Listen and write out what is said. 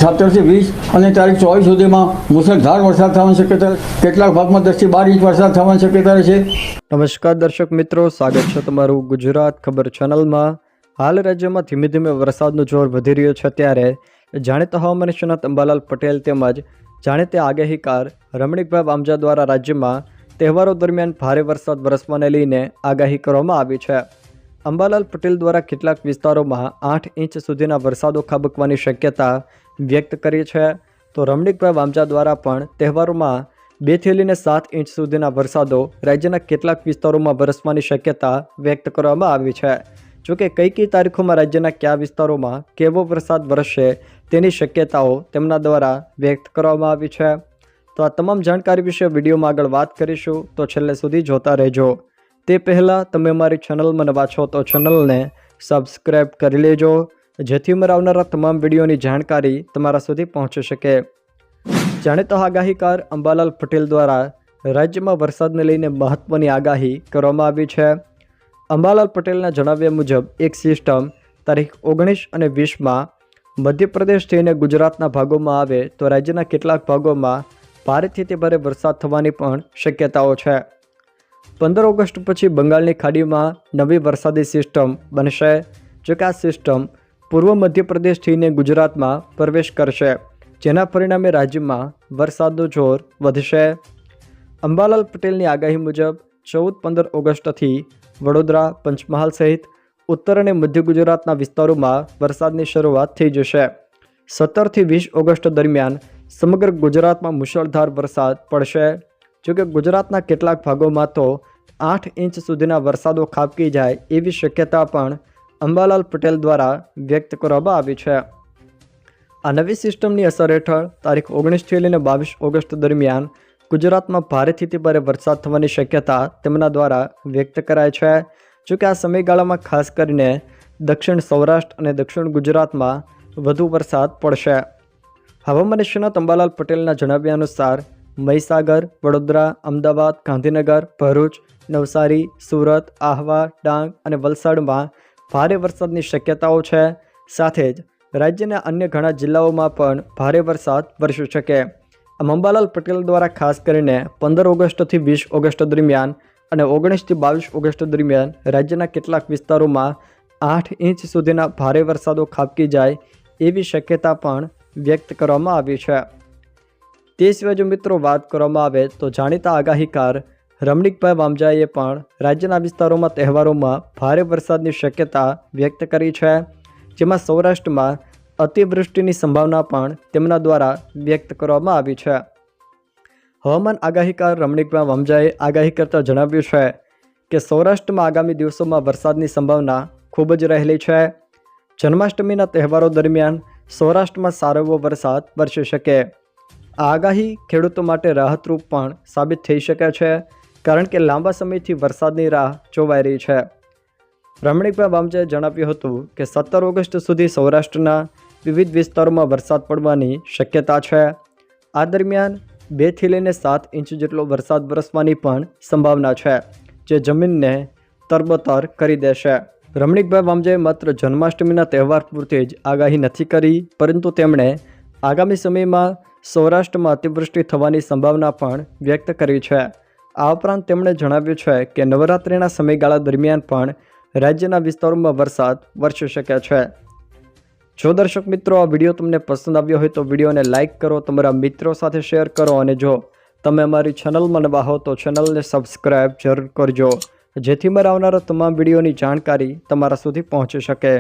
17 થી 20 અને તારીખ 24 સુધીમાં મુસળધાર વરસાદ થવાની શક્યતા, કેટલાક ભાગમાં 10 થી 12 ઇંચ વરસાદ થવાની શક્યતા છે। નમસ્કાર દર્શક મિત્રો, સ્વાગત છે તમારું ગુજરાત ખબર ચેનલમાં। હાલ રાજ્યમાં ધીમે ધીમે વરસાદનું જોર વધી રહ્યું છે, ત્યારે જાણીતા હવામાન નિષ્ણાત અંબાલાલ પટેલ તેમજ જાણીતા આગાહીકાર રમણીકભાઈ વામજા દ્વારા રાજ્યમાં તહેવારો દરમિયાન ભારે વરસાદ વરસવાને લઈને આગાહી કરવામાં આવી છે। અંબાલાલ પટેલ દ્વારા કેટલાક વિસ્તારોમાં 8 ઇંચ સુધીના વરસાદો ખાબકવાની શક્યતા વ્યક્ત કરી છે, તો રમણીકભાઈ વામજા દ્વારા પણ તહેવારોમાં 2 થી લઈને 7 ઇંચ સુધીના વરસાદો રાજ્યના કેટલાક વિસ્તારોમાં વરસવાની શક્યતા વ્યક્ત કરવામાં આવી છે। જોકે કઈ તારીખોમાં રાજ્યના કયા વિસ્તારોમાં કેવો વરસાદ વરસશે તેની શક્યતાઓ તેમના દ્વારા વ્યક્ત કરવામાં આવી છે। તો આ તમામ જાણકારી વિશે વિડીયોમાં આગળ વાત કરીશું, તો છેલ્લે સુધી જોતા રહેજો। તે પહેલાં તમે અમારી ચેનલમાં નવા છો તો ચેનલને સબસ્ક્રાઈબ કરી લેજો, જેથી અમારા આવનારા તમામ વિડીયોની જાણકારી તમારા સુધી પહોંચી શકે। જાણીતા આગાહીકાર અંબાલાલ પટેલ દ્વારા રાજ્યમાં વરસાદને લઈને મહત્વની આગાહી કરવામાં આવી છે। અંબાલાલ પટેલના જણાવ્યા મુજબ એક સિસ્ટમ તારીખ 19 અને 20માં મધ્યપ્રદેશ થઈને ગુજરાતના ભાગોમાં આવે તો રાજ્યના કેટલાક ભાગોમાં ભારેથી તે ભારે વરસાદ થવાની પણ શક્યતાઓ છે। 15 ઓગસ્ટ પછી બંગાળની ખાડીમાં નવી વરસાદી સિસ્ટમ બનશે, જો કે આ સિસ્ટમ પૂર્વ મધ્યપ્રદેશ થઈને ગુજરાતમાં પ્રવેશ કરશે, જેના પરિણામે રાજ્યમાં વરસાદનું જોર વધશે। અંબાલાલ પટેલની આગાહી મુજબ 14-15 ઓગસ્ટથી વડોદરા, પંચમહાલ સહિત ઉત્તર અને મધ્ય ગુજરાતના વિસ્તારોમાં વરસાદની શરૂઆત થઈ જશે। 17 થી 20 ઓગસ્ટ દરમિયાન સમગ્ર ગુજરાતમાં મુશળધાર વરસાદ પડશે, જોકે ગુજરાતના કેટલાક ભાગોમાં તો 8 ઇંચ સુધીના વરસાદો ખાબકી જાય એવી શક્યતા પણ અંબાલાલ પટેલ દ્વારા વ્યક્ત કરવામાં આવી છે। આ નવી સિસ્ટમની અસર હેઠળ તારીખ 19 થી લઈને 22 ઓગસ્ટ દરમિયાન ગુજરાતમાં ભારેથી ભારે વરસાદ થવાની શક્યતા તેમના દ્વારા વ્યક્ત કરાય છે। જોકે આ સમયગાળામાં ખાસ કરીને દક્ષિણ સૌરાષ્ટ્ર અને દક્ષિણ ગુજરાતમાં વધુ વરસાદ પડશે। હવામાન નિષ્ણાત અંબાલાલ પટેલના જણાવ્યા અનુસાર મહીસાગર, વડોદરા, અમદાવાદ, ગાંધીનગર, ભરૂચ, નવસારી, સુરત, આહવા, ડાંગ અને વલસાડમાં ભારે વરસાદની શક્યતાઓ છે। સાથે જ રાજ્યના અન્ય ઘણા જિલ્લાઓમાં પણ ભારે વરસાદ વરસી શકે। આમ અંબાલાલ પટેલ દ્વારા ખાસ કરીને 15 ઓગસ્ટથી 20 ઓગસ્ટ દરમિયાન અને 19 થી 22 ઓગસ્ટ દરમિયાન રાજ્યના કેટલાક વિસ્તારોમાં 8 ઇંચ સુધીના ભારે વરસાદો ખાબકી જાય એવી શક્યતા પણ વ્યક્ત કરવામાં આવી છે। તે સિવાય જો મિત્રો વાત કરવામાં આવે તો જાણીતા આગાહીકાર રમણીકભાઈ વામજાએ પણ રાજ્યના વિસ્તારોમાં તહેવારોમાં ભારે વરસાદની શક્યતા વ્યક્ત કરી છે, જેમાં સૌરાષ્ટ્રમાં અતિવૃષ્ટિની સંભાવના પણ તેમના દ્વારા વ્યક્ત કરવામાં આવી છે। હવામાન આગાહીકાર રમણીકભાઈ વામજાએ આગાહી કરતા જણાવ્યું છે કે સૌરાષ્ટ્રમાં આગામી દિવસોમાં વરસાદની સંભાવના ખૂબ જ રહેલી છે। જન્માષ્ટમીના તહેવારો દરમિયાન સૌરાષ્ટ્રમાં સારો એવો વરસાદ વરસી શકે। આ આગાહી ખેડૂતો માટે રાહતરૂપ પણ સાબિત થઈ શકે છે, કારણ કે લાંબા સમયથી વરસાદની રાહ જોવાઈ રહી છે। રમણીકભાઈ વામજાએ જણાવ્યું હતું કે 17 ઓગસ્ટ સુધી સૌરાષ્ટ્રના વિવિધ વિસ્તારોમાં વરસાદ પડવાની શક્યતા છે। આ દરમિયાન 2 થી લઈને 7 ઇંચ જેટલો વરસાદ વરસવાની પણ સંભાવના છે, જે જમીનને તરબતર કરી દેશે। રમણીકભાઈ વામજાએ માત્ર જન્માષ્ટમીના તહેવાર પૂરતી જ આગાહી નથી કરી, પરંતુ તેમણે આગામી સમયમાં સૌરાષ્ટ્રમાં અતિવૃષ્ટિ થવાની સંભાવના પણ વ્યક્ત કરી છે। આ ઉપરાંત તેમણે જણાવ્યું છે કે નવરાત્રિના સમયગાળા દરમિયાન પણ રાજ્યના વિસ્તારોમાં વરસાદ વરસી શકે છે। જો દર્શક મિત્રો આ વિડીયો તમને પસંદ આવ્યો હોય તો વિડીયોને લાઇક કરો, તમારા મિત્રો સાથે શેર કરો, અને જો તમે અમારી ચેનલમાં નવા હો તો ચેનલને સબસ્ક્રાઈબ જરૂર કરજો, જેથી મારા આવનારા તમામ વિડીયોની જાણકારી તમારા સુધી પહોંચી શકે।